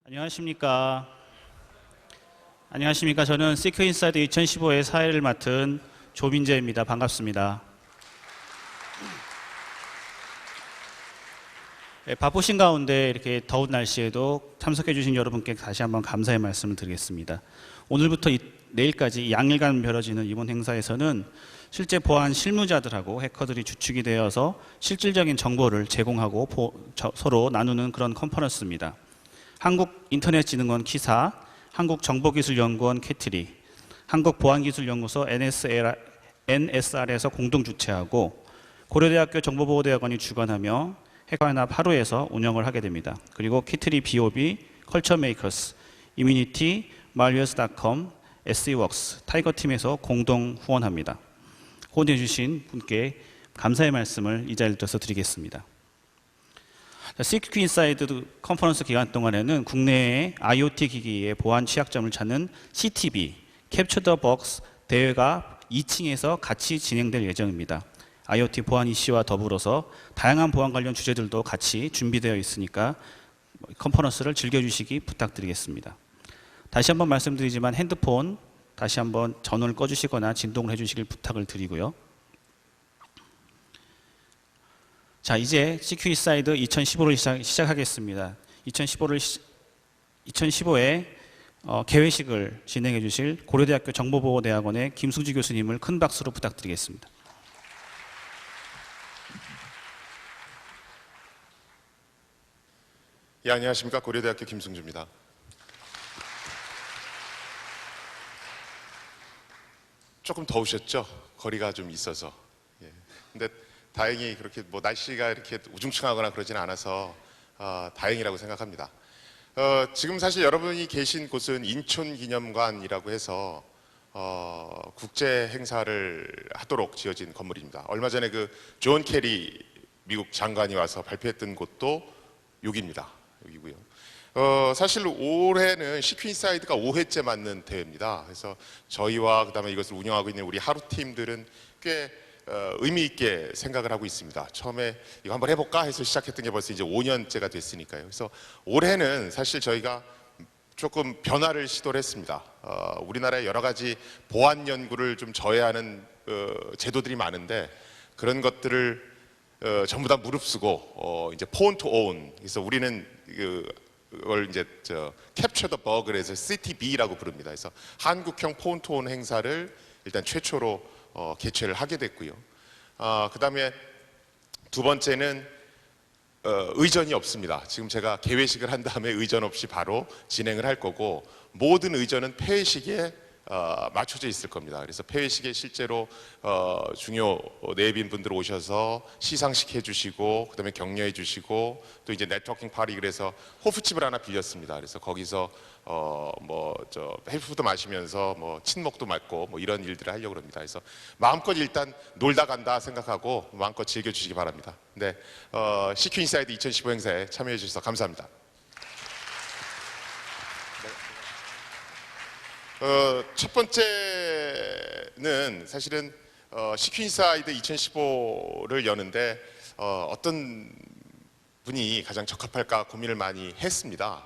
안녕하십니까. 저는 시크인사이드 2015의 사회를 맡은 조민재입니다. 반갑습니다. 바쁘신 가운데 이렇게 더운 날씨에도 참석해 주신 여러분께 다시 한번 감사의 말씀을 드리겠습니다. 오늘부터 내일까지 양일간 벌어지는 이번 행사에서는 실제 보안 실무자들하고 해커들이 주축이 되어서 실질적인 정보를 제공하고 서로 나누는 그런 컨퍼런스입니다. 한국인터넷진흥원 키사, 한국정보기술연구원 캐트리, 한국보안기술연구소 NSR에서 공동 주최하고 고려대학교 정보보호대학원이 주관하며 해커연합 하루에서 운영을 하게 됩니다. 그리고 키트리 BOB, 컬처메이커스, 이뮤니티, 말리어스.com, SE웍스, 타이거팀에서 공동 후원합니다. 후원해 주신 분께 감사의 말씀을 이 자리를 떠서 드리겠습니다. 시크인사이드 컨퍼런스 기간 동안에는 국내의 IoT 기기의 보안 취약점을 찾는 CTB, Capture the Bugs 대회가 2층에서 같이 진행될 예정입니다. IoT 보안 이슈와 더불어서 다양한 보안 관련 주제들도 같이 준비되어 있으니까 컨퍼런스를 즐겨주시기 부탁드리겠습니다. 다시 한번 말씀드리지만 핸드폰 다시 한번 전원을 꺼주시거나 진동을 해주시길 부탁을 드리고요. 자, 이제 시크인사이드 2015를 시작하겠습니다. 2015의 개회식을 진행해 주실 고려대학교 정보보호대학원의 김승주 교수님을 큰 박수로 부탁드리겠습니다. 예, 안녕하십니까. 고려대학교 김승주입니다. 조금 더우셨죠? 거리가 좀 있어서. 예. 근데 다행히 그렇게 뭐 날씨가 이렇게 우중충하거나 그러지는 않아서 다행이라고 생각합니다. 지금 사실 여러분이 계신 곳은 인촌기념관이라고 해서 국제 행사를 하도록 지어진 건물입니다. 얼마 전에 그 존 케리 미국 장관이 와서 발표했던 곳도 여기입니다. 여기고요. 사실 올해는 시크인사이드가 5회째 맞는 대회입니다. 그래서 저희와 그다음에 이것을 운영하고 있는 우리 하루 팀들은 꽤 의미 있게 생각을 하고 있습니다. 처음에 이거 한번 해볼까 해서 시작했던 게 벌써 이제 5년째가 됐으니까요. 그래서 올해는 사실 저희가 조금 변화를 시도를 했습니다. 우리나라의 여러 가지 보안 연구를 좀 저해하는 제도들이 많은데 그런 것들을 전부 다 무릅쓰고 이제 폰 투 온. 그래서 우리는 그걸 이제 Capture the Bug를 해서 CTB라고 부릅니다. 그래서 한국형 폰 투 온 행사를 일단 최초로 개최를 하게 됐고요. 그 다음에 두 번째는 의전이 없습니다. 지금 제가 개회식을 한 다음에 의전 없이 바로 진행을 할 거고 모든 의전은 폐회식에 맞춰져 있을 겁니다. 그래서 폐회식에 실제로 중요 내빈 분들 오셔서 시상식 해주시고 그다음에 격려해 주시고 또 이제 네트워킹 파티 그래서 호프집을 하나 빌렸습니다. 그래서 거기서 헬프도 마시면서 뭐 친목도 맞고 뭐 이런 일들을 하려고 합니다. 그래서 마음껏 일단 놀다 간다 생각하고 마음껏 즐겨주시기 바랍니다. 네, 시크인사이드 2015 행사에 참여해 주셔서 감사합니다. 첫 번째는 사실은 시크인사이드 2015를 여는데 어떤 분이 가장 적합할까 고민을 많이 했습니다.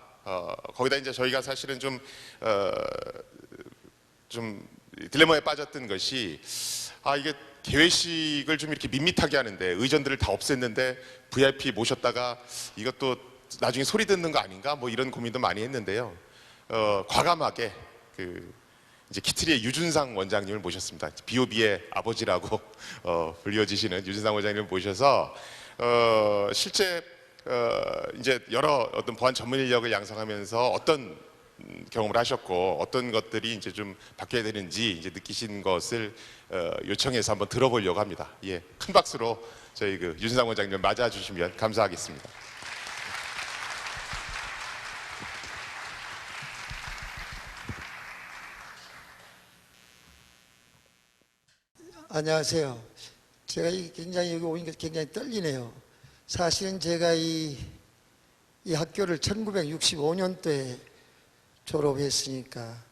거기다 이제 저희가 사실은 좀 딜레마에 빠졌던 것이 이게 개회식을 좀 이렇게 밋밋하게 하는데 의전들을 다 없앴는데 VIP 모셨다가 이것도 나중에 소리 듣는 거 아닌가 뭐 이런 고민도 많이 했는데요. 과감하게 이제 키트리의 유준상 원장님을 모셨습니다. BOB의 아버지라고 불려지시는 유준상 원장님을 모셔서 실제 이제 여러 어떤 보안 전문 인력을 양성하면서 어떤 경험을 하셨고 어떤 것들이 이제 좀 바뀌어야 되는지 이제 느끼신 것을 요청해서 한번 들어보려고 합니다. 예, 큰 박수로 저희 그 유준상 원장님을 맞아주시면 감사하겠습니다. 안녕하세요. 제가 굉장히 여기 오니까 굉장히 떨리네요. 사실은 제가 이 학교를 1965년도에 졸업했으니까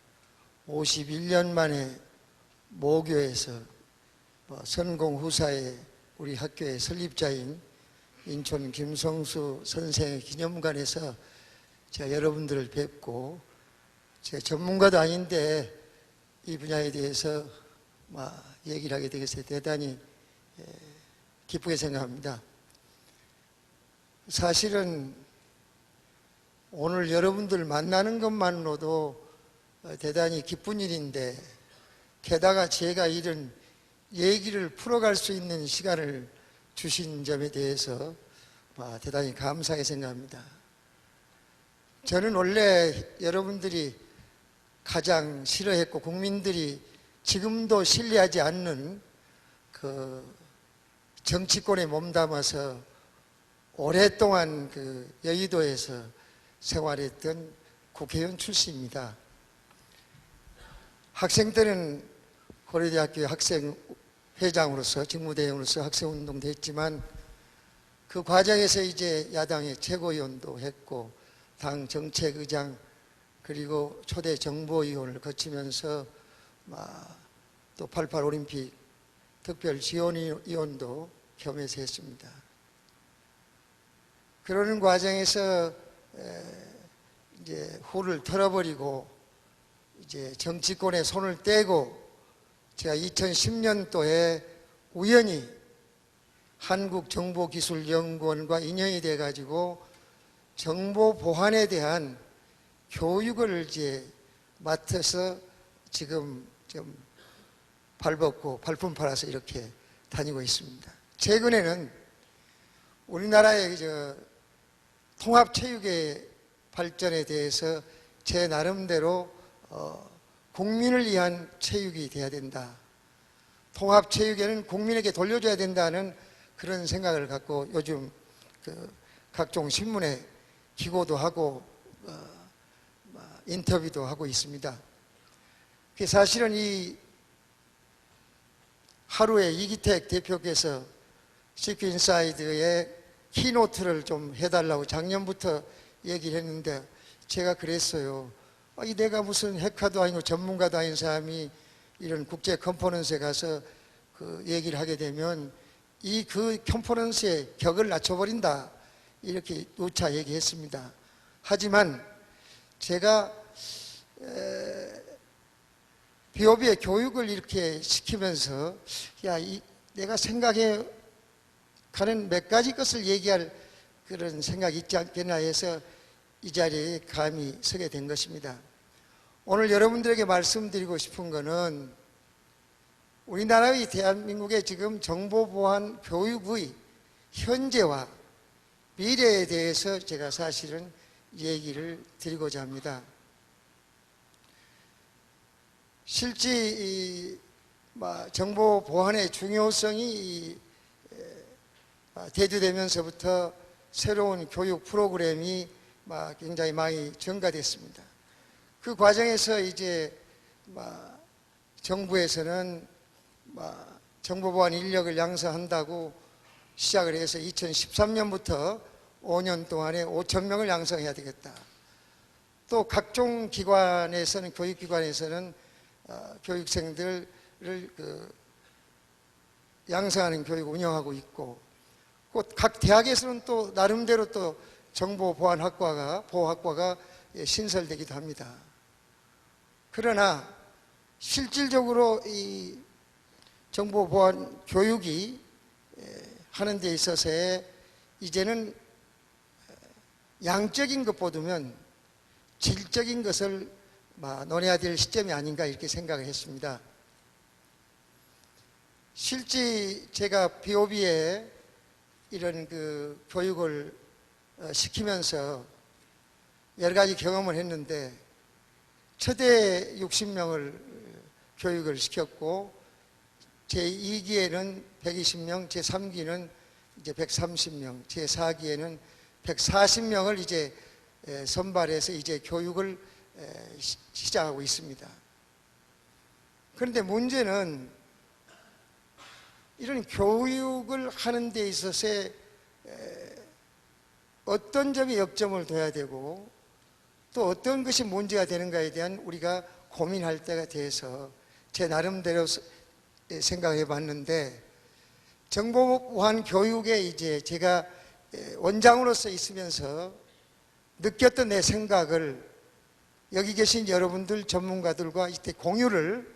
51년 만에 모교에서 선공 후사에 우리 학교의 설립자인 인천 김성수 선생의 기념관에서 제가 여러분들을 뵙고 제가 전문가도 아닌데 이 분야에 대해서 얘기를 하게 되겠어요. 대단히 기쁘게 생각합니다. 사실은 오늘 여러분들 만나는 것만으로도 대단히 기쁜 일인데 게다가 제가 이런 얘기를 풀어갈 수 있는 시간을 주신 점에 대해서 대단히 감사하게 생각합니다. 저는 원래 여러분들이 가장 싫어했고 국민들이 지금도 신뢰하지 않는 그 정치권에 몸담아서 오랫동안 그 여의도에서 생활했던 국회의원 출신입니다. 학생 때는 고려대학교 학생회장으로서 직무대행으로서 학생운동도 했지만 그 과정에서 이제 야당의 최고위원도 했고 당 정책의장 그리고 초대 정보위원을 거치면서 또 88 올림픽 특별 지원위원도 겸해서 했습니다. 그러는 과정에서 이제 후를 털어버리고 이제 정치권에 손을 떼고 제가 2010년도에 우연히 한국정보기술연구원과 인연이 돼 가지고 정보 보안에 대한 교육을 이제 맡아서 지금 좀 발벗고 발품 팔아서 이렇게 다니고 있습니다. 최근에는 우리나라의 통합체육의 발전에 대해서 제 나름대로 국민을 위한 체육이 돼야 된다. 통합체육에는 국민에게 돌려줘야 된다는 그런 생각을 갖고 요즘 각종 신문에 기고도 하고 인터뷰도 하고 있습니다. 사실은 이 하루에 이기택 대표께서 시크인사이드에 키노트를 좀 해달라고 작년부터 얘기를 했는데 제가 그랬어요. 내가 무슨 핵화도 아니고 전문가도 아닌 사람이 이런 국제 컨퍼런스에 가서 그 얘기를 하게 되면 그 컨퍼런스의 격을 낮춰버린다. 이렇게 누차 얘기했습니다. 하지만 제가 비오비의 교육을 이렇게 시키면서 내가 생각해 가는 몇 가지 것을 얘기할 그런 생각이 있지 않겠나 해서 이 자리에 감히 서게 된 것입니다. 오늘 여러분들에게 말씀드리고 싶은 것은 우리나라의 대한민국의 지금 정보보안 교육의 현재와 미래에 대해서 제가 사실은 얘기를 드리고자 합니다. 실제 이 정보보안의 중요성이 대두되면서부터 새로운 교육 프로그램이 굉장히 많이 증가됐습니다. 그 과정에서 이제 정부에서는 정보보안 인력을 양성한다고 시작을 해서 2013년부터 5년 동안에 5,000명을 양성해야 되겠다. 또 각종 기관에서는 교육기관에서는 교육생들을 양성하는 교육을 운영하고 있고 각 대학에서는 또 나름대로 또 보호학과가 신설되기도 합니다. 그러나 실질적으로 이 정보보안 교육이 하는 데 있어서의 이제는 양적인 것보다는 질적인 것을 논해야 될 시점이 아닌가 이렇게 생각을 했습니다. 실제 제가 BOB에 이런 교육을 시키면서 여러 가지 경험을 했는데 최대 60명을 교육을 시켰고 제2기에는 120명, 제3기는 이제 130명, 제4기에는 140명을 이제 선발해서 이제 교육을 시작하고 있습니다. 그런데 문제는 이런 교육을 하는 데 있어서 어떤 점이 역점을 둬야 되고 또 어떤 것이 문제가 되는가에 대한 우리가 고민할 때가 돼서 제 나름대로 생각해 봤는데 정보보안 교육에 이제 제가 원장으로서 있으면서 느꼈던 내 생각을 여기 계신 여러분들 전문가들과 이때 공유를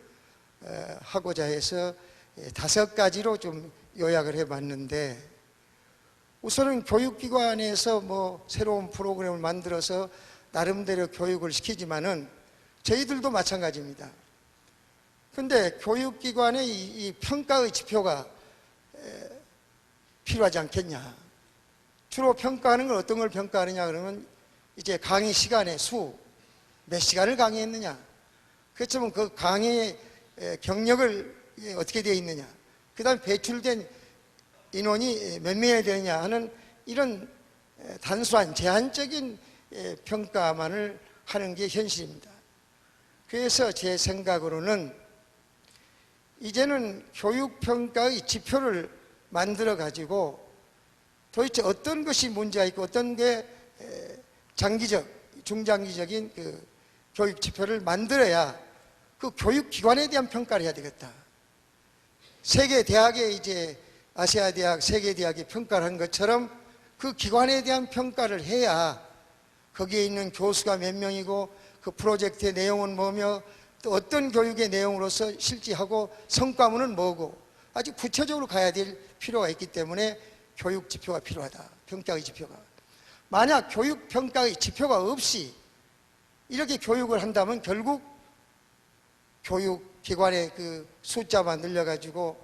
하고자 해서 5가지로 좀 요약을 해봤는데, 우선은 교육기관에서 뭐 새로운 프로그램을 만들어서 나름대로 교육을 시키지만은 저희들도 마찬가지입니다. 근데 교육기관의 이 평가의 지표가 필요하지 않겠냐. 주로 평가하는 건 어떤 걸 평가하느냐 그러면 이제 강의 시간의 수, 몇 시간을 강의했느냐, 그렇지만 그 강의의 경력을 어떻게 되어 있느냐, 그 다음에 배출된 인원이 몇 명이 되느냐 하는 이런 단순한 제한적인 평가만을 하는 게 현실입니다. 그래서 제 생각으로는 이제는 교육평가의 지표를 만들어 가지고 도대체 어떤 것이 문제가 있고 어떤 게 장기적, 중장기적인 그 교육 지표를 만들어야 그 교육기관에 대한 평가를 해야 되겠다. 세계 대학에 이제 아시아 대학, 세계 대학이 평가를 한 것처럼 그 기관에 대한 평가를 해야 거기에 있는 교수가 몇 명이고 그 프로젝트의 내용은 뭐며 또 어떤 교육의 내용으로서 실지하고 성과물은 뭐고 아주 구체적으로 가야 될 필요가 있기 때문에 교육 지표가 필요하다. 평가의 지표가. 만약 교육 평가의 지표가 없이 이렇게 교육을 한다면 결국 교육기관의 그 숫자만 늘려가지고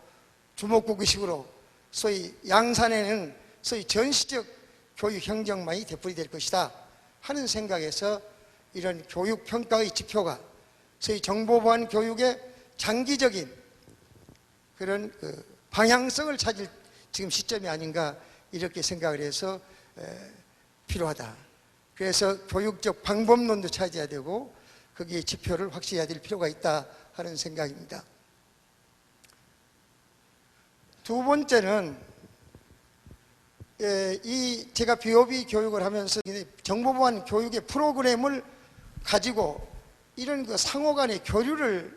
주먹구구식으로 소위 양산에는 소위 전시적 교육 행정만이 되풀이될 것이다 하는 생각에서 이런 교육 평가의 지표가 소위 정보보안 교육의 장기적인 그런 그 방향성을 찾을 지금 시점이 아닌가 이렇게 생각을 해서 필요하다. 그래서 교육적 방법론도 찾아야 되고 거기에 지표를 확실히 해야 될 필요가 있다 하는 생각입니다. 두 번째는 제가 BOB 교육을 하면서 정보보안 교육의 프로그램을 가지고 이런 그 상호 간의 교류를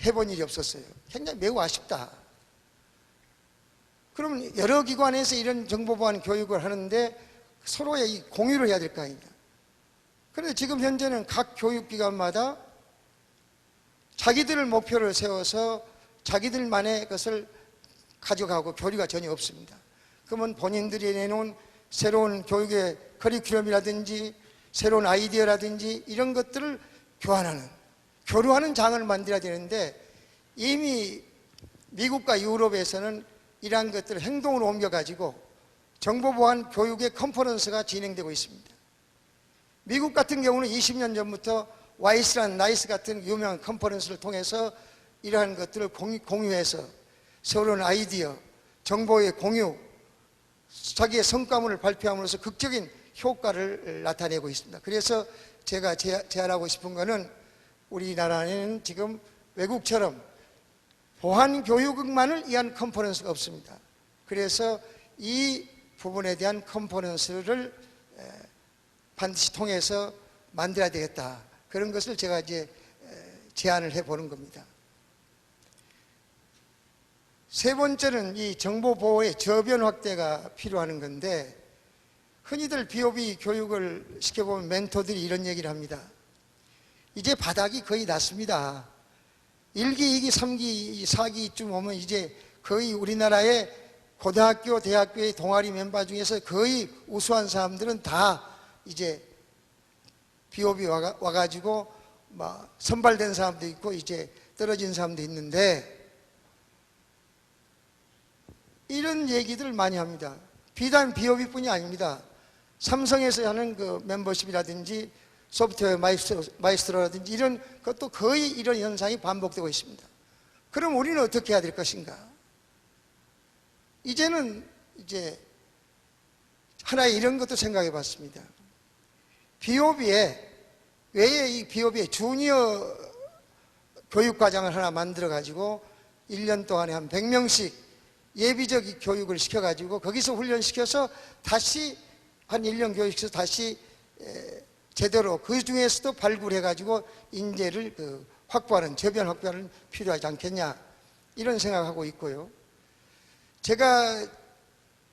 해본 일이 없었어요. 굉장히 매우 아쉽다. 그러면 여러 기관에서 이런 정보보안 교육을 하는데 서로의 이 공유를 해야 될 거 아닙니까? 그런데 지금 현재는 각 교육기관마다 자기들 목표를 세워서 자기들만의 것을 가져가고 교류가 전혀 없습니다. 그러면 본인들이 내놓은 새로운 교육의 커리큘럼이라든지 새로운 아이디어라든지 이런 것들을 교류하는 장을 만들어야 되는데 이미 미국과 유럽에서는 이러한 것들을 행동으로 옮겨가지고 정보보안 교육의 컨퍼런스가 진행되고 있습니다. 미국 같은 경우는 20년 전부터 와이스란 나이스 같은 유명한 컨퍼런스를 통해서 이러한 것들을 공유해서 새로운 아이디어, 정보의 공유, 자기의 성과물을 발표함으로써 극적인 효과를 나타내고 있습니다. 그래서 제가 제안하고 싶은 것은 우리나라에는 지금 외국처럼 보안 교육만을 위한 컨퍼런스가 없습니다. 그래서 이 부분에 대한 컨퍼런스를 반드시 통해서 만들어야 되겠다. 그런 것을 제가 이제 제안을 해보는 겁니다. 세 번째는 이 정보 보호의 저변 확대가 필요한 건데 흔히들 BOB 교육을 시켜보면 멘토들이 이런 얘기를 합니다. 이제 바닥이 거의 났습니다. 1기, 2기, 3기, 4기쯤 오면 이제 거의 우리나라의 고등학교, 대학교의 동아리 멤버 중에서 거의 우수한 사람들은 다 이제 BOB 와가지고 막 선발된 사람도 있고 이제 떨어진 사람도 있는데 이런 얘기들을 많이 합니다. 비단 BOB뿐이 아닙니다. 삼성에서 하는 그 멤버십이라든지 소프트웨어 마이스트로라든지 이런 것도 거의 이런 현상이 반복되고 있습니다. 그럼 우리는 어떻게 해야 될 것인가? 이제는 이제 하나의 이런 것도 생각해 봤습니다. BOB에 외에 이 BOB에 주니어 교육과정을 하나 만들어 가지고 1년 동안에 한 100명씩 예비적 교육을 시켜가지고 거기서 훈련시켜서 다시 한 1년 교육시켜서 다시 제대로 그 중에서도 발굴해가지고 인재를 확보하는, 저변 확보하는 필요하지 않겠냐 이런 생각하고 있고요. 제가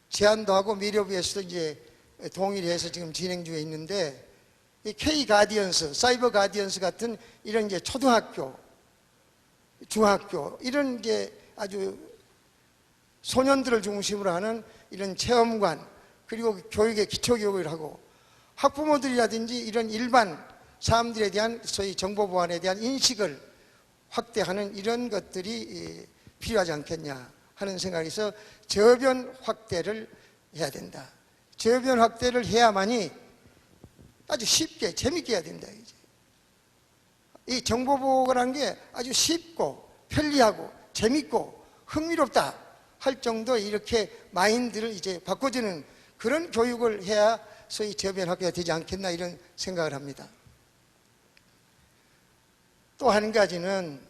제안도 하고 미래부에서도 이제 동의를 해서 지금 진행 중에 있는데, 이 K 가디언스, 사이버 가디언스 같은 이런 이제 초등학교, 중학교 이런 이제 아주 소년들을 중심으로 하는 이런 체험관, 그리고 교육의 기초교육을 하고 학부모들이라든지 이런 일반 사람들에 대한 소위 정보 보안에 대한 인식을 확대하는 이런 것들이 필요하지 않겠냐 하는 생각에서 저변 확대를 해야 된다. 저변 확대를 해야만이 아주 쉽게 재밌게 해야 된다. 이제 이 정보 보호라는 게 아주 쉽고 편리하고 재밌고 흥미롭다 할 정도 이렇게 마인드를 이제 바꿔주는 그런 교육을 해야 소위 저변 확대가 되지 않겠나 이런 생각을 합니다. 또 한 가지는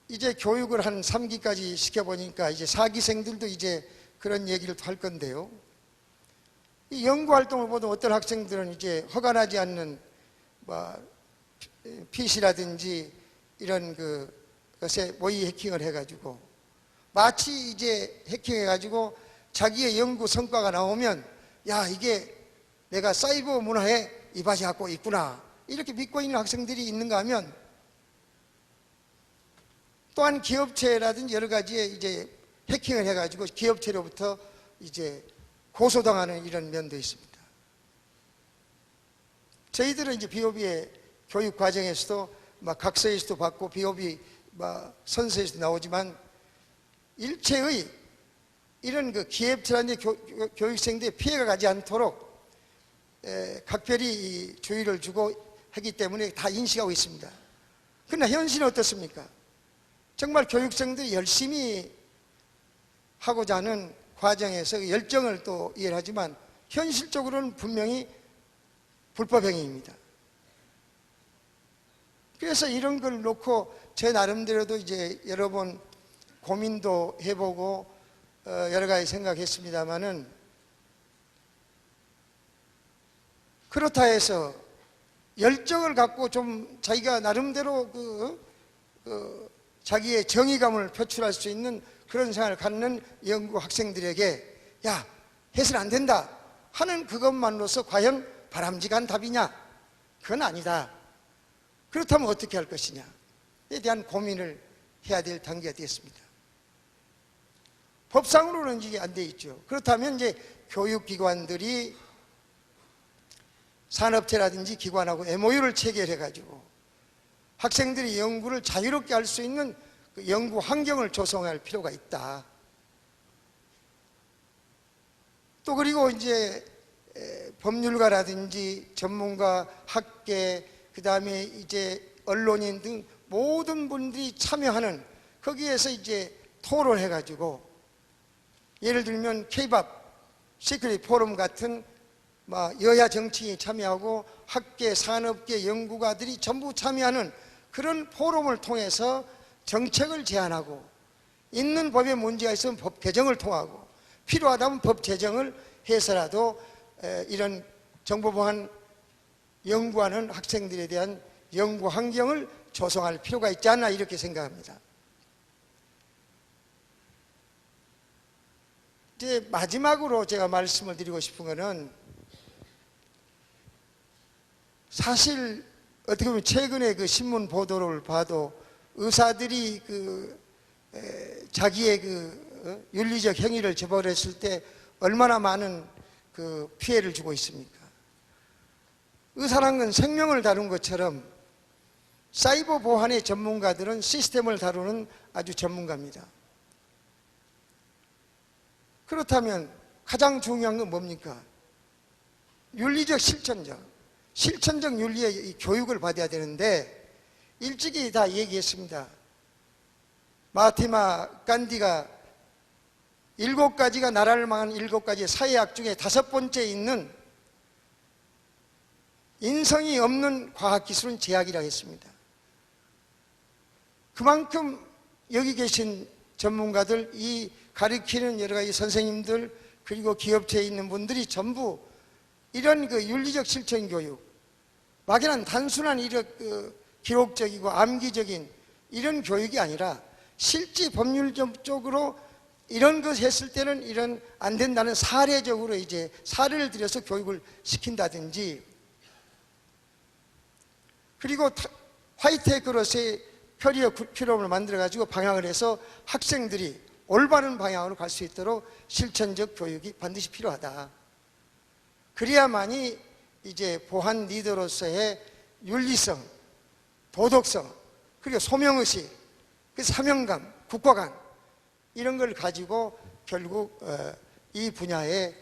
이제 교육을 한 3기까지 시켜보니까 이제 4기생들도 이제 그런 얘기를 할 건데요. 이 연구활동을 보던 어떤 학생들은 이제 허가나지 않는 PC라든지 이런 것에 모의 해킹을 해가지고 마치 이제 해킹해가지고 자기의 연구 성과가 나오면 야, 이게 내가 사이버 문화에 이바지 갖고 있구나 이렇게 믿고 있는 학생들이 있는가 하면, 또한 기업체라든지 여러 가지에 이제 해킹을 해가지고 기업체로부터 이제 고소당하는 이런 면도 있습니다. 저희들은 이제 비오비의 교육 과정에서도 각서에서도 받고 비오비 선서에서도 나오지만 일체의 이런 기업체라든지 교육생들의 피해가 가지 않도록 각별히 주의를 주고 하기 때문에 다 인식하고 있습니다. 그러나 현실은 어떻습니까? 정말 교육생들이 열심히 하고자 하는 과정에서 열정을 또 이해를 하지만 현실적으로는 분명히 불법 행위입니다. 그래서 이런 걸 놓고 제 나름대로도 이제 여러 번 고민도 해보고 여러 가지 생각했습니다마는, 그렇다 해서 열정을 갖고 좀 자기가 나름대로 자기의 정의감을 표출할 수 있는 그런 생각을 갖는 연구 학생들에게 야, 해서는 안 된다 하는 그것만으로서 과연 바람직한 답이냐? 그건 아니다. 그렇다면 어떻게 할 것이냐에 대한 고민을 해야 될 단계가 되었습니다. 법상으로는 이게 안 돼 있죠. 그렇다면 이제 교육기관들이 산업체라든지 기관하고 MOU를 체결해가지고 학생들이 연구를 자유롭게 할 수 있는 그 연구 환경을 조성할 필요가 있다. 또 그리고 이제 법률가라든지 전문가, 학계, 그 다음에 이제 언론인 등 모든 분들이 참여하는 거기에서 이제 토론해가지고, 예를 들면 K-BOP 시크릿 포럼 같은 여야 정치인이 참여하고 학계, 산업계, 연구가들이 전부 참여하는 그런 포럼을 통해서 정책을 제안하고, 있는 법에 문제가 있으면 법 개정을 통하고, 필요하다면 법 제정을 해서라도 이런 정보보안 연구하는 학생들에 대한 연구 환경을 조성할 필요가 있지 않나 이렇게 생각합니다. 이제 마지막으로 제가 말씀을 드리고 싶은 것은, 사실 어떻게 보면 최근에 그 신문 보도를 봐도 의사들이 자기의 윤리적 행위를 저버렸을 때 얼마나 많은 피해를 주고 있습니까? 의사란 건 생명을 다룬 것처럼 사이버 보안의 전문가들은 시스템을 다루는 아주 전문가입니다. 그렇다면 가장 중요한 건 뭡니까? 윤리적 실천적 윤리의 교육을 받아야 되는데, 일찍이 다 얘기했습니다. 마하티마 간디가 7가지가 나라를 망한 7가지 사회학 중에 5번째에 있는 인성이 없는 과학기술은 제약이라고 했습니다. 그만큼 여기 계신 전문가들, 이 가르치는 여러 가지 선생님들, 그리고 기업체에 있는 분들이 전부 이런 윤리적 실천 교육, 막연한 단순한 기록적이고 암기적인 이런 교육이 아니라 실제 법률적으로 이런 것 했을 때는 이런 안 된다는 사례적으로 이제 사례를 들여서 교육을 시킨다든지, 그리고 화이트그로스의 커리어 큐럼을 만들어 가지고 방향을 해서 학생들이 올바른 방향으로 갈 수 있도록 실천적 교육이 반드시 필요하다. 그래야만이 이제 보안 리더로서의 윤리성, 도덕성, 그리고 소명의식, 그 사명감, 국가관, 이런 걸 가지고 결국 이 분야의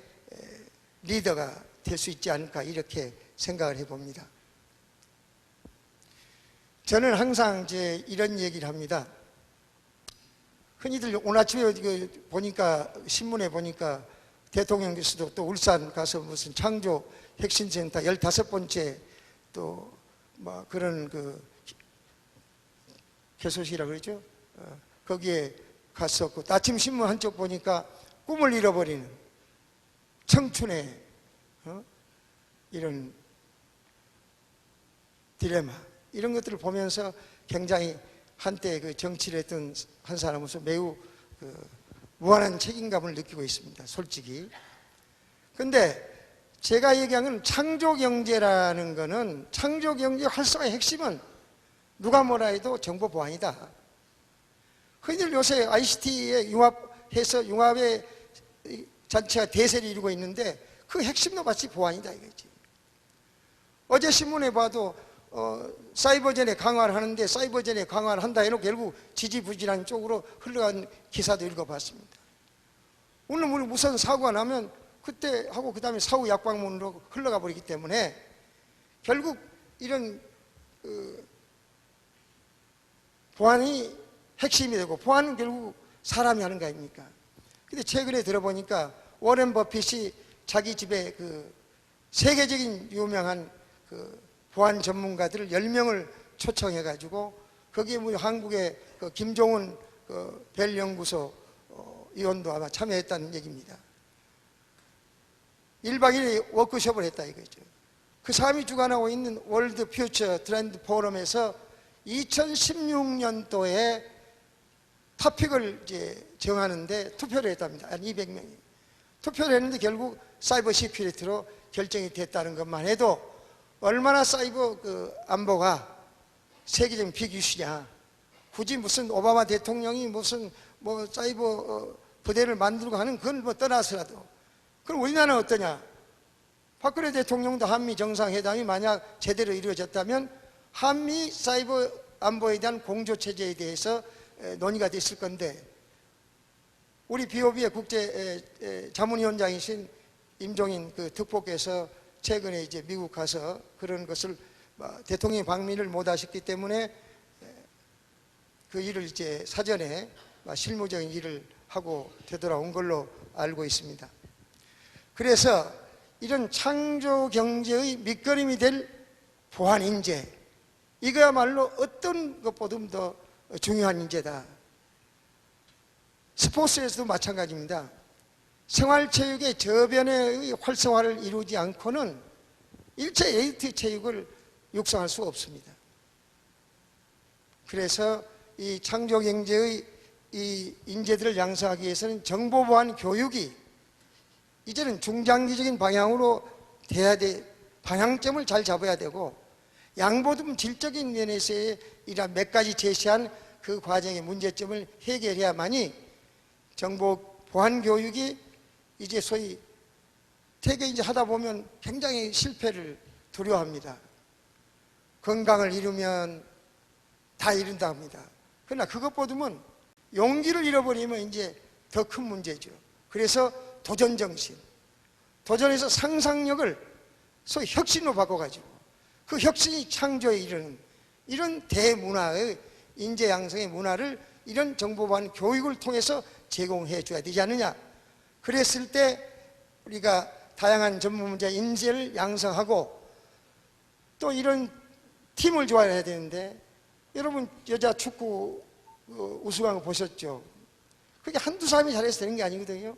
리더가 될 수 있지 않을까, 이렇게 생각을 해봅니다. 저는 항상 이제 이런 얘기를 합니다. 흔히들 오늘 아침에 보니까, 신문에 보니까 대통령께서도 또 울산 가서 무슨 창조 혁신센터 15번째 또 뭐 그런 그 개소식이라고 그러죠. 거기에 갔었고, 아침 신문 한쪽 보니까 꿈을 잃어버리는 청춘의 이런 딜레마, 이런 것들을 보면서 굉장히 한때 그 정치를 했던 한 사람으로서 매우 무한한 책임감을 느끼고 있습니다, 솔직히. 근데 제가 얘기한 건 창조경제라는 거는, 창조경제 활성화의 핵심은 누가 뭐라 해도 정보 보안이다. 흔히 요새 ICT에 융합해서 융합의 자체가 대세를 이루고 있는데 그 핵심도 마치 보안이다 이거지. 어제 신문에 봐도 사이버전에 강화를 하는데, 사이버전에 강화를 한다 해놓고 결국 지지부진한 쪽으로 흘러간 기사도 읽어봤습니다. 오늘 우리 무슨 사고가 나면 그때 하고 그 다음에 사후 약방문으로 흘러가 버리기 때문에 결국 이런 보안이 핵심이 되고, 보안은 결국 사람이 하는 거 아닙니까? 근데 최근에 들어보니까 워렌 버핏이 자기 집에 그 세계적인 유명한 그 보안 전문가들을 10명을 초청해가지고 거기에 뭐 한국의 그 김종훈 그 벨 연구소 위원도 아마 참여했다는 얘기입니다. 1박 2일 워크숍을 했다 이거죠. 그 사람이 주관하고 있는 월드 퓨처 트렌드 포럼에서 2016년도에 토픽을 이제 정하는데 투표를 했답니다. 한 200명이. 투표를 했는데 결국 사이버 시큐리티로 결정이 됐다는 것만 해도 얼마나 사이버 그 안보가 세계적인 빅 이슈냐. 굳이 무슨 오바마 대통령이 무슨 뭐 사이버 부대를 만들고 하는 그건 뭐 떠나서라도, 그럼 우리나라는 어떠냐? 박근혜 대통령도 한미 정상회담이 만약 제대로 이루어졌다면 한미 사이버 안보에 대한 공조체제에 대해서 논의가 됐을 건데, 우리 BOB의 국제 자문위원장이신 임종인 그 특보께서 최근에 이제 미국 가서 그런 것을 대통령이 방미를 못 하셨기 때문에 그 일을 이제 사전에 실무적인 일을 하고 되돌아온 걸로 알고 있습니다. 그래서 이런 창조 경제의 밑거름이 될 보안 인재, 이거야말로 어떤 것보다도 더 중요한 인재다. 스포츠에서도 마찬가지입니다. 생활체육의 저변의 활성화를 이루지 않고는 일체 엘리트 체육을 육성할 수가 없습니다. 그래서 이 창조경제의 이 인재들을 양성하기 위해서는 정보보안 교육이 이제는 중장기적인 방향으로 돼야 돼. 방향점을 잘 잡아야 되고, 양보듬 질적인 면에서의 이런 몇 가지 제시한 그 과정의 문제점을 해결해야만이 정보 보안 교육이 이제 소위 되게 이제 하다 보면 굉장히 실패를 두려워합니다. 건강을 잃으면 다 잃는다 합니다. 그러나 그것보다는 용기를 잃어버리면 이제 더 큰 문제죠. 그래서 도전 정신, 도전에서 상상력을 소위 혁신으로 바꿔가지고 그 혁신이 창조에 이르는 이런 대문화의 인재 양성의 문화를 이런 정보보안 교육을 통해서 제공해 줘야 되지 않느냐. 그랬을 때 우리가 다양한 전문 분야 인재를 양성하고 또 이런 팀을 좋아해야 되는데, 여러분 여자 축구 우승한 거 보셨죠? 그게 한두 사람이 잘해서 되는 게 아니거든요.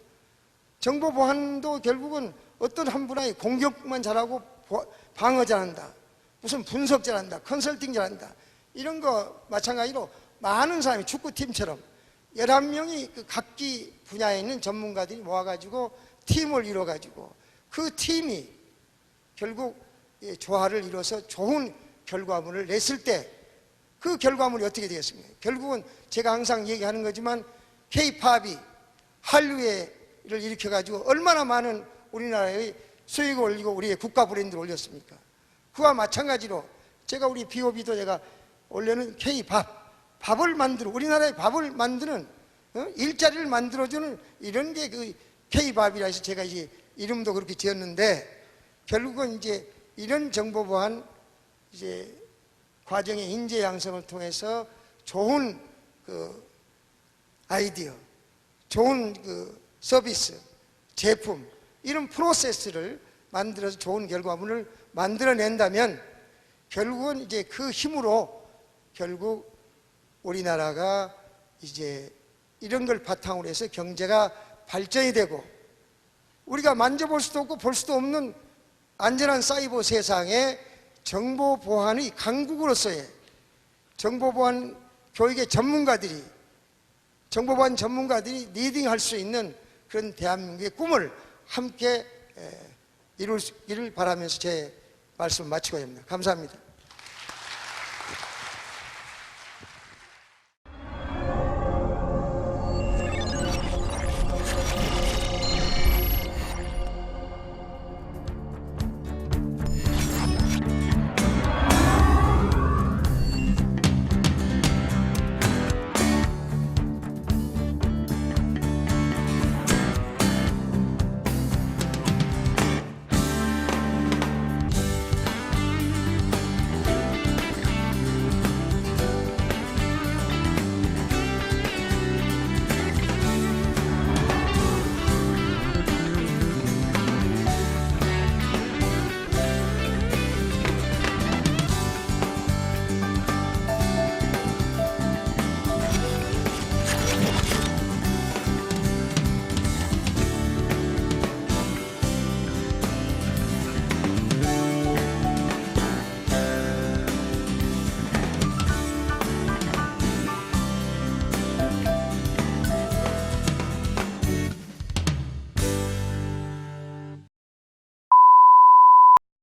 정보보안도 결국은 어떤 한 분야의 공격만 잘하고 방어 잘한다, 무슨 분석 잘한다, 컨설팅 잘한다, 이런 거 마찬가지로 많은 사람이 축구팀처럼 11명이 그 각기 분야에 있는 전문가들이 모아가지고 팀을 이뤄가지고 그 팀이 결국 조화를 이뤄서 좋은 결과물을 냈을 때 그 결과물이 어떻게 되겠습니까? 결국은 제가 항상 얘기하는 거지만 K-팝이 한류를 일으켜가지고 얼마나 많은 우리나라의 수익을 올리고 우리의 국가 브랜드를 올렸습니까? 그와 마찬가지로 제가 우리 BOB도 제가 원래는 K-밥, 밥을 만들어 우리나라의 밥을 만드는 일자리를 만들어주는 이런 게 그 K-밥이라 해서 제가 이제 이름도 그렇게 지었는데 결국은 이제 이런 정보 보안 이제 과정의 인재 양성을 통해서 좋은 그 아이디어, 좋은 그 서비스, 제품 이런 프로세스를 만들어서 좋은 결과물을 만들어낸다면 결국은 이제 그 힘으로 결국 우리나라가 이제 이런 걸 바탕으로 해서 경제가 발전이 되고 우리가 만져볼 수도 없고 볼 수도 없는 안전한 사이버 세상에 정보 보안의 강국으로서의 정보 보안 교육의 전문가들이 정보 보안 전문가들이 리딩할 수 있는 그런 대한민국의 꿈을 함께 이루기를 바라면서 제 말씀을 마치고 합니다. 감사합니다.